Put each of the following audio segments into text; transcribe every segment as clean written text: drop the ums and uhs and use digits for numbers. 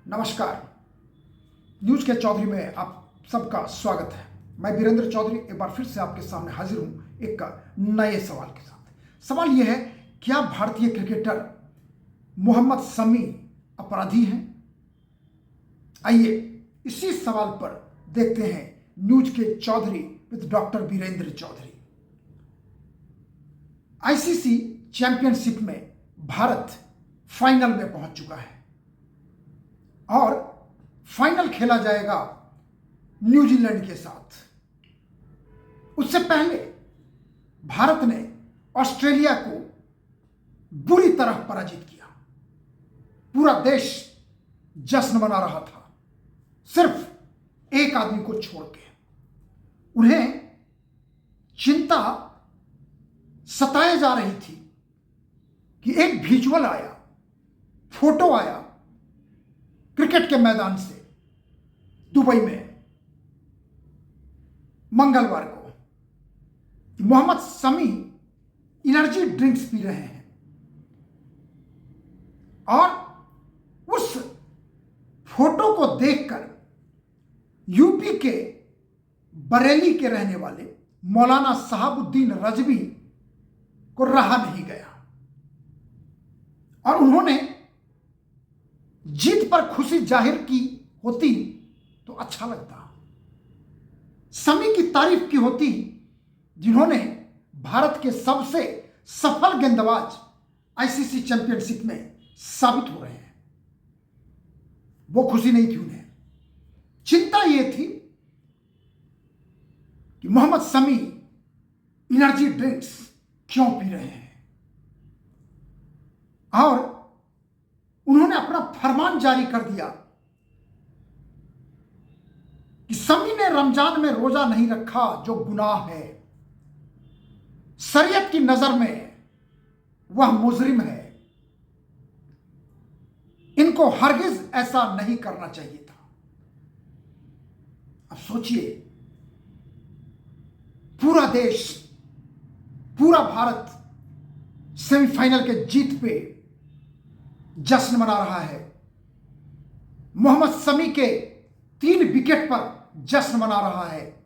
नमस्कार। न्यूज के चौधरी में आप सबका स्वागत है। मैं वीरेंद्र चौधरी एक बार फिर से आपके सामने हाजिर हूं एक नए सवाल के साथ। सवाल यह है, क्या भारतीय क्रिकेटर मोहम्मद शमी अपराधी हैं? आइए इसी सवाल पर देखते हैं न्यूज के Chaudhary with doctor Virendra Chaudhary. ICC championship में भारत फाइनल में पहुंच चुका है और फाइनल खेला जाएगा न्यूजीलैंड के साथ। उससे पहले भारत ने ऑस्ट्रेलिया को बुरी तरह पराजित किया। पूरा देश जश्न मना रहा था, सिर्फ एक आदमी को छोड़ के। उन्हें चिंता सताए जा रही थी कि एक विजुअल आया, फोटो आया क्रिकेट के मैदान से दुबई में मंगलवार को। मोहम्मद शमी एनर्जी ड्रिंक्स पी रहे हैं और उस फोटो को देखकर यूपी के बरेली के रहने वाले मौलाना शहाबुद्दीन रजवी को रहा नहीं गया और उन्होंने जीत पर खुशी जाहिर की होती तो अच्छा लगता। शमी की तारीफ की होती जिन्होंने भारत के सबसे सफल गेंदबाज आईसीसी चैंपियनशिप में साबित हो रहे हैं। वो खुशी नहीं थी उन्हें। चिंता यह थी कि मोहम्मद शमी एनर्जी ड्रिंक्स क्यों पी रहे हैं और उन्होंने अपना फरमान जारी कर दिया कि शमी ने रमजान में रोजा नहीं रखा जो गुनाह है। शरीयत की नजर में वह मुजरिम है। इनको हरगिज ऐसा नहीं करना चाहिए था। अब सोचिए, पूरा देश, पूरा भारत सेमीफाइनल के जीत पे जश्न मना रहा है। मोहम्मद शमी के 3 विकेट पर जश्न मना रहा है।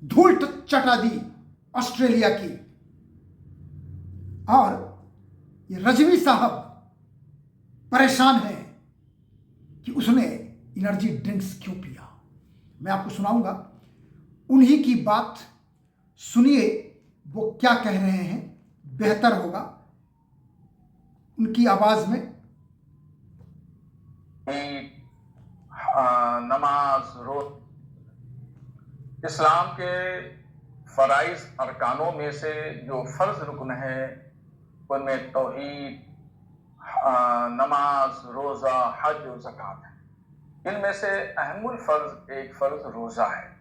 धूल चटा दी ऑस्ट्रेलिया की। और ये रजवी साहब परेशान हैं कि उसने एनर्जी ड्रिंक्स क्यों पिया। मैं आपको सुनाऊंगा, उन्हीं की बात सुनिए, वो क्या कह रहे हैं। बेहतर होगा उनकी आवाज में। नमाज रोज़ इस्लाम के फराइज अरकानों में से जो फर्ज रुकन है उनमें तौहीद, नमाज, रोज़ा, हज और ज़कात है। इनमें से अहमुल फर्ज एक फर्ज रोज़ा है।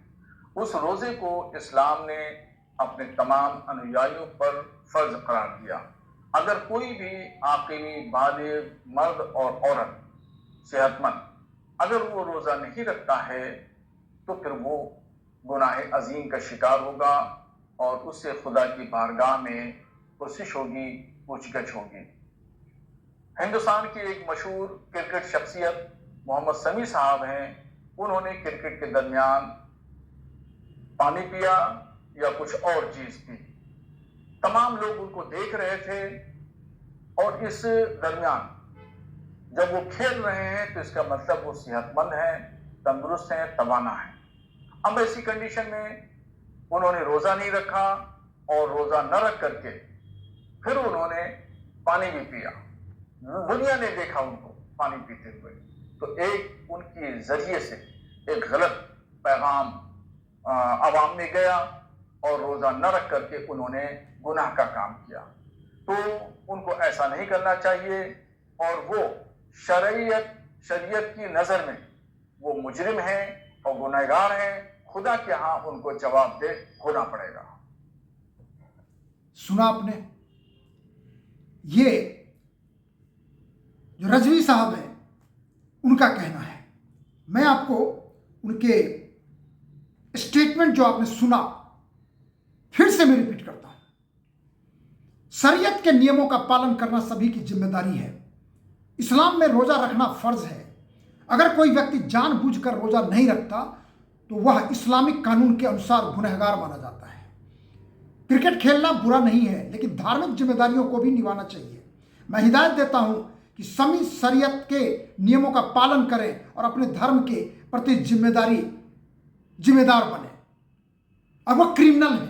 उस रोज़े को इस्लाम ने अपने तमाम अनुयायियों पर फर्ज करार दिया। अगर कोई भी आकिली बालिग मर्द और औरत सेहतमंद अगर वो रोज़ा नहीं रखता है तो फिर वो गुनाह अजीम का शिकार होगा और उससे खुदा की बारगाह में कोशिश होगी, पूछगछ होगी। हिंदुस्तान की एक मशहूर क्रिकेट शख्सियत मोहम्मद शमी साहब हैं। उन्होंने क्रिकेट के दरमियान पानी पिया या कुछ और चीज पी। तमाम लोग उनको देख रहे थे और इस दरमियान जब वो खेल रहे हैं तो इसका मतलब वो सेहतमंद हैं, तंदुरुस्त हैं, तवाना हैं। अब ऐसी कंडीशन में उन्होंने रोजा नहीं रखा और रोजा न रख करके फिर उन्होंने पानी भी पिया। दुनिया ने देखा उनको पानी पीते हुए, तो एक उनके जरिए से एक गलत पैगाम आवाम में गया और रोजा न रख करके उन्होंने गुनाह का काम किया। तो उनको ऐसा नहीं करना चाहिए और वो शरीयत की नजर में वो मुजरिम हैं और गुनहगार हैं। खुदा के यहां उनको जवाबदेह होना पड़ेगा। सुना आपने, ये जो रजवी साहब हैं उनका कहना है। मैं आपको उनके स्टेटमेंट जो आपने सुना फिर से मैं रिपीट करता हूं। शरीयत के नियमों का पालन करना सभी की जिम्मेदारी है। इस्लाम में रोजा रखना फर्ज है। अगर कोई व्यक्ति जानबूझकर रोजा नहीं रखता तो वह इस्लामिक कानून के अनुसार गुनहगार माना जाता है। क्रिकेट खेलना बुरा नहीं है, लेकिन धार्मिक जिम्मेदारियों को भी निभाना चाहिए। मैं हिदायत देता हूं कि सभी शरीयत के नियमों का पालन करें और अपने धर्म के प्रति जिम्मेदार बने। और वह क्रिमिनल है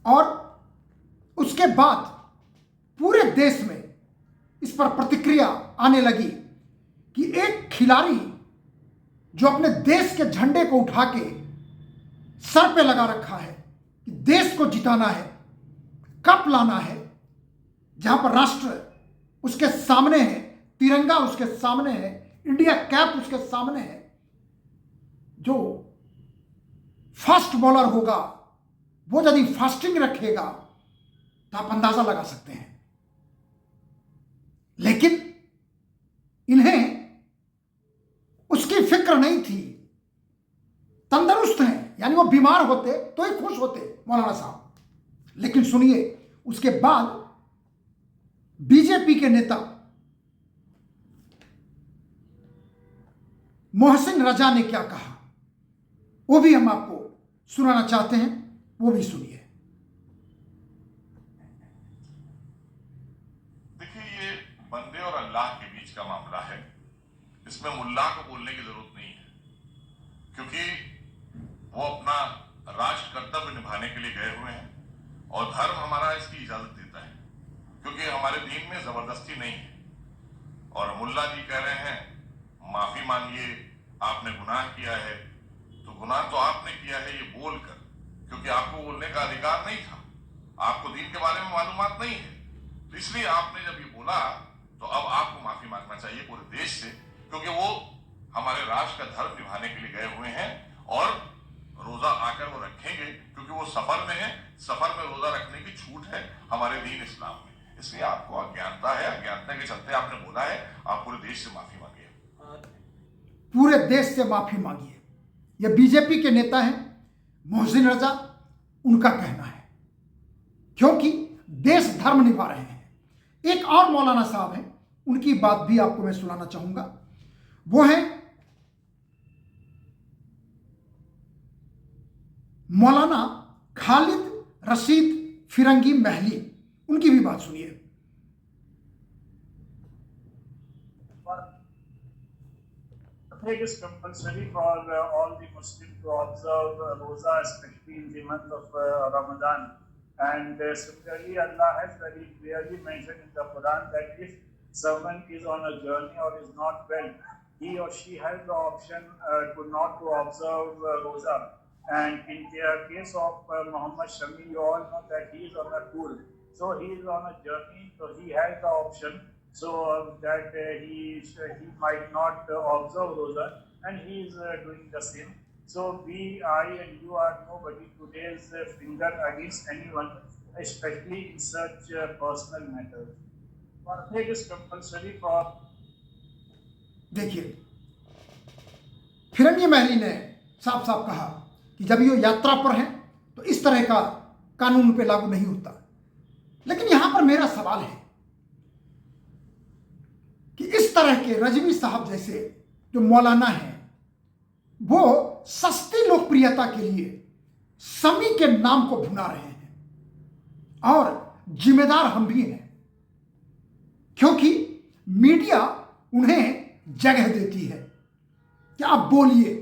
और उसके बाद पूरे देश में इस पर प्रतिक्रिया आने लगी कि एक खिलाड़ी जो अपने देश के झंडे को उठा के सर पे लगा रखा है कि देश को जिताना है, कप लाना है, जहां पर राष्ट्र उसके सामने है, तिरंगा उसके सामने है, इंडिया कैप उसके सामने है, जो फास्ट बॉलर होगा वो यदि फास्टिंग रखेगा तो आप अंदाजा लगा सकते हैं। लेकिन इन्हें उसकी फिक्र नहीं थी। तंदुरुस्त हैं, यानी वो बीमार होते तो ही खुश होते मौलाना साहब। लेकिन सुनिए, उसके बाद बीजेपी के नेता मोहसिन रजा ने क्या कहा, वो भी हम आपको सुनाना चाहते हैं, वो भी सुनिए। देखिए, ये बंदे और अल्लाह के बीच का मामला है। इसमें मुल्ला को बोलने की जरूरत नहीं है, क्योंकि वो अपना राष्ट्र कर्तव्य निभाने के लिए गए हुए हैं और धर्म हमारा इसकी इजाजत देता है, क्योंकि हमारे दीन में जबरदस्ती नहीं है। और मुल्ला जी कह रहे हैं माफी मांगिए, आपने गुनाह किया है। तो गुनाह तो आपने किया है ये बोलकर, क्योंकि आपको बोलने का अधिकार नहीं था, आपको दीन के बारे में मालूमात नहीं है। तो इसलिए आपने जब ये बोला तो अब आपको माफी मांगना चाहिए पूरे देश से, क्योंकि वो हमारे राष्ट्र का धर्म निभाने के लिए गए हुए हैं और रोजा आकर वो रखेंगे, क्योंकि वो सफर में है। सफर में रोजा रखने की छूट है हमारे दीन इस्लाम में। इसलिए आपको अज्ञानता है, अज्ञानता के चलते आपने बोला है। आप पूरे देश से माफी मांगिए, पूरे देश से माफी मांगिए। यह बीजेपी के नेता हैं मोहसिन रजा, उनका कहना है, क्योंकि देश धर्म निभा रहे हैं। एक और मौलाना साहब हैं, उनकी बात भी आपको मैं सुनाना चाहूंगा। वो है मौलाना खालिद रशीद फिरंगी महली, उनकी भी बात सुनिए। I think it's compulsory for all the Muslims to observe Roza, especially in the month of Ramadan. And similarly, Allah has very clearly mentioned in the Quran that if someone is on a journey or is not well, he or she has the option not to observe Roza. And in the case of Muhammad Shami, you all know that he is on a tour. So he is on a journey, so he has the option so that he might not observe Roza, and he is doing the same. So I and you are nobody to raise a finger against anyone, especially in such personal matters. But it is compulsory for. देखिए, फिरंगी महली ने साफ साफ कहा कि जब ये यात्रा पर हैं तो इस तरह का कानून पे लागू नहीं होता। लेकिन यहां पर मेरा सवाल है कि इस तरह के रजवी साहब जैसे जो मौलाना हैं, वो सस्ती लोकप्रियता के लिए समी के नाम को भुना रहे हैं और जिम्मेदार हम भी हैं, क्योंकि मीडिया उन्हें जगह देती है कि आप बोलिए,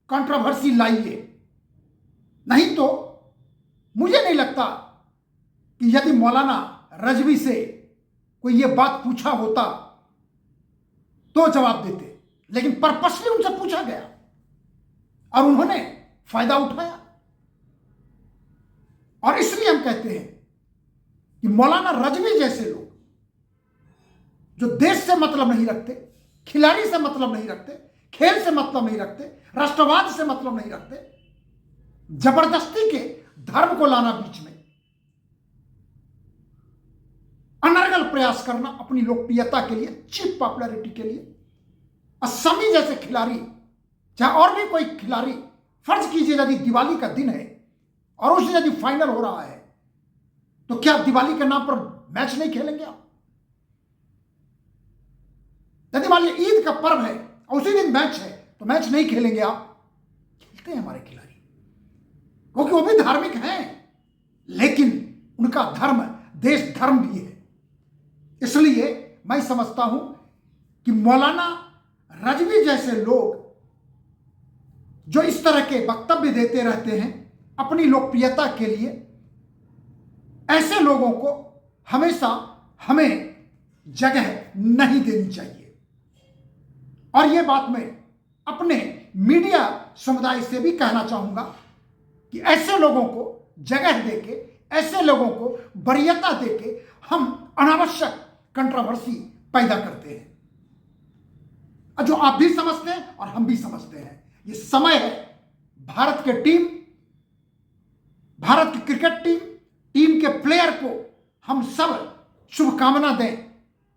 कंट्रोवर्सी लाइए। नहीं तो मुझे नहीं लगता कि यदि मौलाना रजवी से कोई ये बात पूछा होता तो जवाब देते, लेकिन पर्पसली उनसे पूछा गया और उन्होंने फायदा उठाया। और इसलिए हम कहते हैं कि मौलाना रजवी जैसे लोग जो देश से मतलब नहीं रखते, खिलाड़ी से मतलब नहीं रखते, खेल से मतलब नहीं रखते, राष्ट्रवाद से मतलब नहीं रखते, जबरदस्ती के धर्म को लाना बीच में, अनर्गल प्रयास करना अपनी लोकप्रियता के लिए, चीप पॉपुलैरिटी के लिए। असमी जैसे खिलाड़ी, चाहे और भी कोई खिलाड़ी, फर्ज कीजिए यदि दिवाली का दिन है और उस दिन यदि फाइनल हो रहा है, तो क्या दिवाली के नाम पर मैच नहीं खेलेंगे आप? मान लीजिए ईद का पर्व है और उसी दिन मैच है, तो मैच नहीं खेलेंगे आप? खेलते हैं हमारे खिलाड़ी, क्योंकि वो भी धार्मिक हैं, लेकिन उनका धर्म देश धर्म भी है। इसलिए मैं समझता हूं कि मौलाना रजवी जैसे लोग जो इस तरह के वक्तव्य देते रहते हैं अपनी लोकप्रियता के लिए, ऐसे लोगों को हमेशा हमें जगह नहीं देनी चाहिए। और यह बात मैं अपने मीडिया समुदाय से भी कहना चाहूंगा कि ऐसे लोगों को जगह देके, ऐसे लोगों को वरीयता देके हम अनावश्यक कंट्रोवर्सी पैदा करते हैं, जो आप भी समझते हैं और हम भी समझते हैं। ये समय है भारत के टीम, भारत की क्रिकेट टीम के प्लेयर को हम सब शुभकामना दें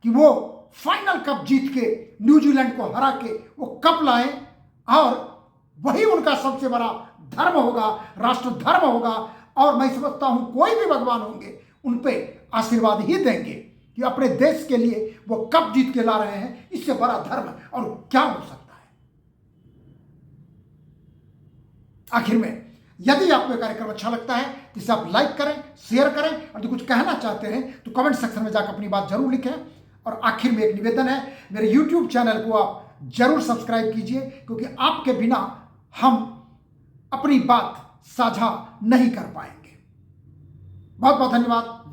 कि वो फाइनल कप जीत के न्यूजीलैंड को हरा के वो कप लाएं, और वही उनका सबसे बड़ा धर्म होगा, राष्ट्र धर्म होगा। और मैं समझता हूं कोई भी भगवान होंगे उन पे आशीर्वाद ही देंगे कि अपने देश के लिए वो कप जीत के ला रहे हैं। इससे बड़ा धर्म और क्या हो सकता है? आखिर में यदि आपको यह कार्यक्रम अच्छा लगता है तो इसे आप लाइक करें, शेयर करें, और जो कुछ कहना चाहते हैं तो कमेंट सेक्शन में जाकर अपनी बात जरूर लिखें। और आखिर में एक निवेदन है, मेरे YouTube चैनल को आप जरूर सब्सक्राइब कीजिए, क्योंकि आपके बिना हम अपनी बात साझा नहीं कर पाएंगे। बहुत बहुत धन्यवाद।